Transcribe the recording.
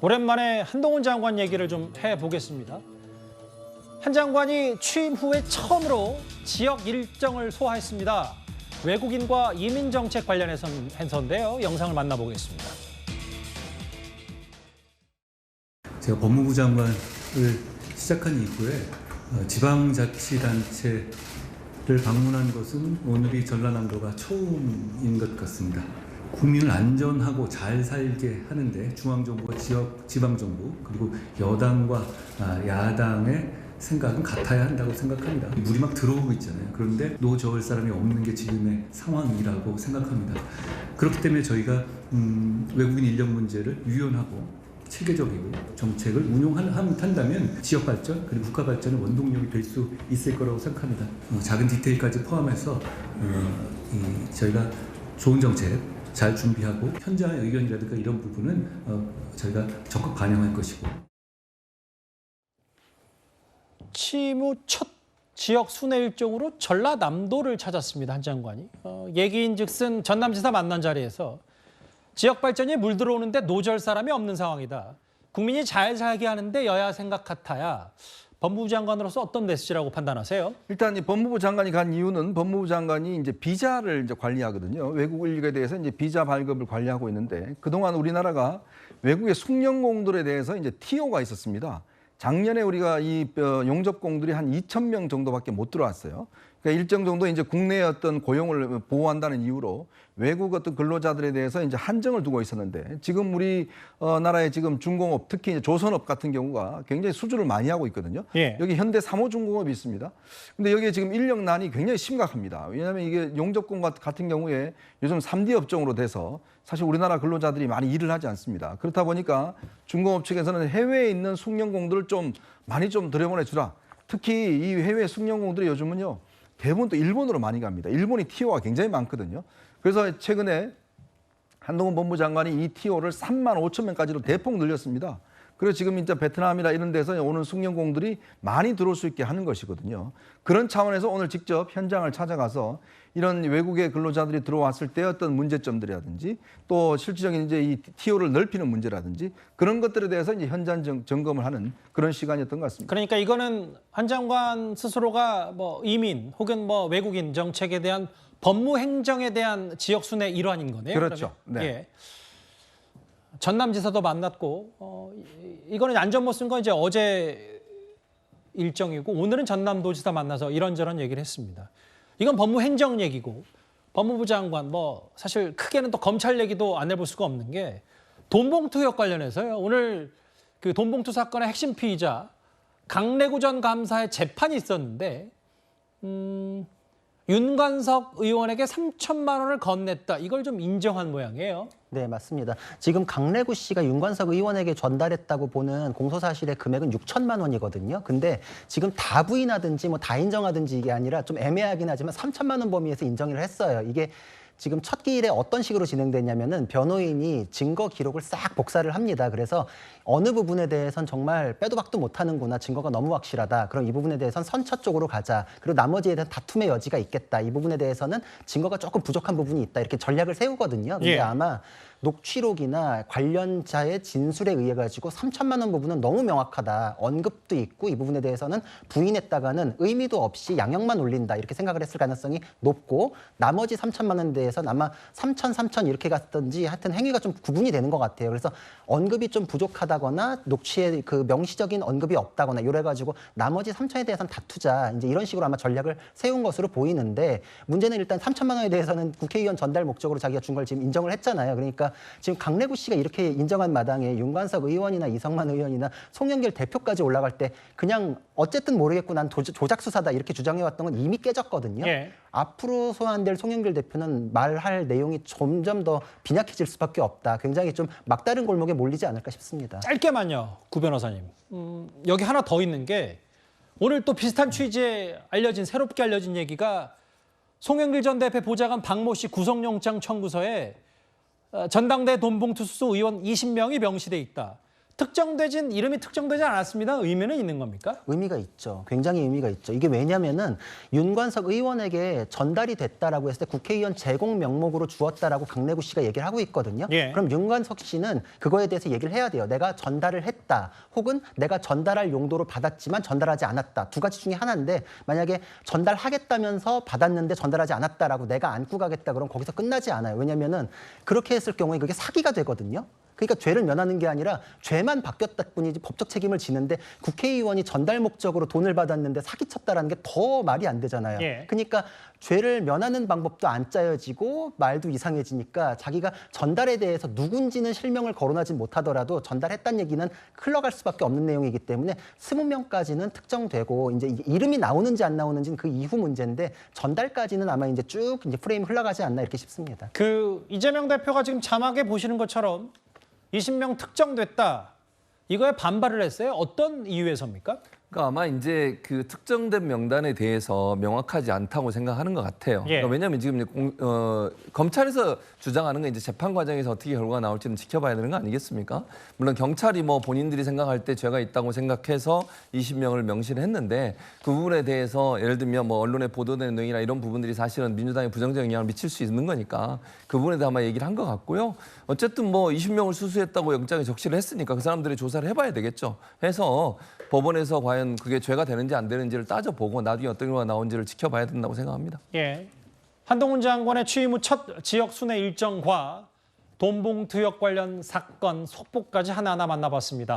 오랜만에 한동훈 장관 얘기를 좀 해보겠습니다. 한 장관이 취임 후에 처음으로 지역 일정을 소화했습니다. 외국인과 이민 정책 관련해서인데요. 영상을 만나보겠습니다. 제가 법무부 장관을 시작한 이후에 지방자치단체를 방문한 것은 오늘이 전라남도가 처음인 것 같습니다. 국민을 안전하고 잘 살게 하는데 중앙정부와 지방정부 그리고 여당과 야당의 생각은 같아야 한다고 생각합니다. 물이 막 들어오고 있잖아요. 그런데 노저을 사람이 없는 게 지금의 상황이라고 생각합니다. 그렇기 때문에 저희가 외국인 인력 문제를 유연하고 체계적이고 정책을 운용한다면 지역 발전 그리고 국가 발전의 원동력이 될 수 있을 거라고 생각합니다. 작은 디테일까지 포함해서 저희가 좋은 정책 잘 준비하고 현장의 의견이라든가 이런 부분은 저희가 적극 반영할 것이고. 취임 후 첫 지역 순회 일정으로 전라남도를 찾았습니다. 한 장관이. 얘기인즉슨 전남지사 만난 자리에서 지역 발전이 물 들어오는데 노절 사람이 없는 상황이다. 국민이 잘 살게 하는데 여야 생각 같아야. 법무부 장관으로서 어떤 메시지라고 판단하세요? 일단 이 법무부 장관이 간 이유는 법무부 장관이 이제 비자를 관리하거든요. 외국 인력에 대해서 이제 비자 발급을 관리하고 있는데 그동안 우리나라가 외국의 숙련공들에 대해서 이제 TO가 있었습니다. 작년에 우리가 이 용접공들이 한 2,000명 정도밖에 못 들어왔어요. 그러니까 일정 정도 이제 국내의 어떤 고용을 보호한다는 이유로 외국 어떤 근로자들에 대해서 이제 한정을 두고 있었는데 지금 우리 나라의 지금 중공업 특히 이제 조선업 같은 경우가 굉장히 수주를 많이 하고 있거든요. 예. 여기 현대 3호 중공업이 있습니다. 근데 여기에 지금 인력난이 굉장히 심각합니다. 왜냐하면 이게 용접공 같은 경우에 요즘 3D 업종으로 돼서 사실 우리나라 근로자들이 많이 일을 하지 않습니다. 그렇다 보니까 중공업 측에서는 해외에 있는 숙련공들을 좀 많이 좀 들여보내주라. 특히 이 해외 숙련공들이 요즘은요. 대부분 또 일본으로 많이 갑니다. 일본이 TO가 굉장히 많거든요. 그래서 최근에 한동훈 법무부 장관이 이 TO를 3만 5천 명까지로 대폭 늘렸습니다. 그래서 지금 이제 베트남이나 이런 데서 오는 숙련공들이 많이 들어올 수 있게 하는 것이거든요. 그런 차원에서 오늘 직접 현장을 찾아가서 이런 외국의 근로자들이 들어왔을 때 어떤 문제점들이라든지 또 실질적인 이제 이 TO를 넓히는 문제라든지 그런 것들에 대해서 이제 현장 점검을 하는 그런 시간이었던 것 같습니다. 그러니까 이거는 한 장관 스스로가 뭐 이민 혹은 뭐 외국인 정책에 대한 법무 행정에 대한 지역 순회 일환인 거네요. 그렇죠. 그러면? 네. 예. 전남지사도 만났고 이거는 안전 못 쓴 건 이제 어제 일정이고 오늘은 전남도지사 만나서 이런저런 얘기를 했습니다. 이건 법무 행정 얘기고 법무부 장관 뭐 사실 크게는 또 검찰 얘기도 안 해볼 수가 없는 게 돈봉투 의혹 관련해서요. 오늘 그 돈봉투 사건의 핵심 피의자 강래구 전 감사의 재판이 있었는데 윤관석 의원에게 3천만 원을 건넸다. 이걸 좀 인정한 모양이에요. 네, 맞습니다. 지금 강래구 씨가 윤관석 의원에게 전달했다고 보는 공소사실의 금액은 6천만 원이거든요. 근데 지금 다 부인하든지 뭐 다 인정하든지 이게 아니라 좀 애매하긴 하지만 3천만 원 범위에서 인정을 했어요. 이게 지금 첫 기일에 어떤 식으로 진행됐냐면은 변호인이 증거 기록을 싹 복사를 합니다. 그래서 어느 부분에 대해선 정말 빼도 박도 못하는구나, 증거가 너무 확실하다. 그럼 이 부분에 대해선 선처 쪽으로 가자. 그리고 나머지에 대한 다툼의 여지가 있겠다. 이 부분에 대해서는 증거가 조금 부족한 부분이 있다. 이렇게 전략을 세우거든요. 근데 예. 아마 녹취록이나 관련자의 진술에 의해 가지고 3천만 원 부분은 너무 명확하다. 언급도 있고 이 부분에 대해서는 부인했다가는 의미도 없이 양형만 올린다. 이렇게 생각을 했을 가능성이 높고 나머지 3천만 원에 대해서는 아마 3천 이렇게 갔든지 하여튼 행위가 좀 구분이 되는 것 같아요. 그래서 언급이 좀 부족하다거나 녹취에 그 명시적인 언급이 없다거나 이래 가지고 나머지 3천에 대해서는 다투자. 이제 이런 식으로 아마 전략을 세운 것으로 보이는데 문제는 일단 3천만 원에 대해서는 국회의원 전달 목적으로 자기가 준 걸 지금 인정을 했잖아요. 그러니까 지금 강래구 씨가 이렇게 인정한 마당에 윤관석 의원이나 이성만 의원이나 송영길 대표까지 올라갈 때 그냥 어쨌든 모르겠고 난 조작 수사다 이렇게 주장해왔던 건 이미 깨졌거든요. 예. 앞으로 소환될 송영길 대표는 말할 내용이 점점 더 빈약해질 수밖에 없다. 굉장히 좀 막다른 골목에 몰리지 않을까 싶습니다. 짧게만요, 구 변호사님. 여기 하나 더 있는 게 오늘 또 비슷한 취지에 새롭게 알려진 얘기가 송영길 전 대표 보좌관 박모 씨 구속영장 청구서에 전당대 돈봉투 수수 의원 20명이 명시돼 있다. 이름이 특정되지 않았습니다. 의미는 있는 겁니까? 의미가 있죠. 굉장히 의미가 있죠. 이게 왜냐면은 윤관석 의원에게 전달이 됐다라고 했을 때 국회의원 제공 명목으로 주었다라고 강내구 씨가 얘기를 하고 있거든요. 예. 그럼 윤관석 씨는 그거에 대해서 얘기를 해야 돼요. 내가 전달을 했다. 혹은 내가 전달할 용도로 받았지만 전달하지 않았다. 두 가지 중에 하나인데 만약에 전달하겠다면서 받았는데 전달하지 않았다라고 내가 안고 가겠다 그럼 거기서 끝나지 않아요. 왜냐면은 그렇게 했을 경우에 그게 사기가 되거든요. 그러니까 죄를 면하는 게 아니라 죄만 바뀌었다 뿐이지 법적 책임을 지는데 국회의원이 전달 목적으로 돈을 받았는데 사기쳤다라는 게 더 말이 안 되잖아요. 예. 그러니까 죄를 면하는 방법도 안 짜여지고 말도 이상해지니까 자기가 전달에 대해서 누군지는 실명을 거론하지 못하더라도 전달했다는 얘기는 흘러갈 수밖에 없는 내용이기 때문에 20명까지는 특정되고 이제 이게 이름이 나오는지 안 나오는지는 그 이후 문제인데 전달까지는 아마 이제 쭉 이제 프레임 흘러가지 않나 이렇게 싶습니다. 그 이재명 대표가 지금 자막에 보시는 것처럼 20명 특정됐다. 이거에 반발을 했어요. 어떤 이유에서입니까? 그러니까 아마 이제 그 특정된 명단에 대해서 명확하지 않다고 생각하는 것 같아요. 예. 그러니까 왜냐하면 지금 검찰에서 주장하는 건 이제 재판 과정에서 어떻게 결과가 나올지는 지켜봐야 되는 거 아니겠습니까? 물론 경찰이 뭐 본인들이 생각할 때 죄가 있다고 생각해서 20명을 명시를 했는데 그 부분에 대해서 예를 들면 뭐 언론에 보도되는 내용이나 이런 부분들이 사실은 민주당에 부정적인 영향을 미칠 수 있는 거니까 그 부분에 대해 아마 얘기를 한 것 같고요. 어쨌든 뭐 20명을 수수했다고 영장에 적시를 했으니까 그 사람들이 조사를 해봐야 되겠죠. 해서 법원에서 과연 그게 죄가 되는지 안 되는지를 따져보고 나중에 어떤 결과가 나온지를 지켜봐야 된다고 생각합니다. 예. 한동훈 장관의 취임 후 첫 지역 순회 일정과 돈봉투역 관련 사건 속보까지 하나하나 만나봤습니다.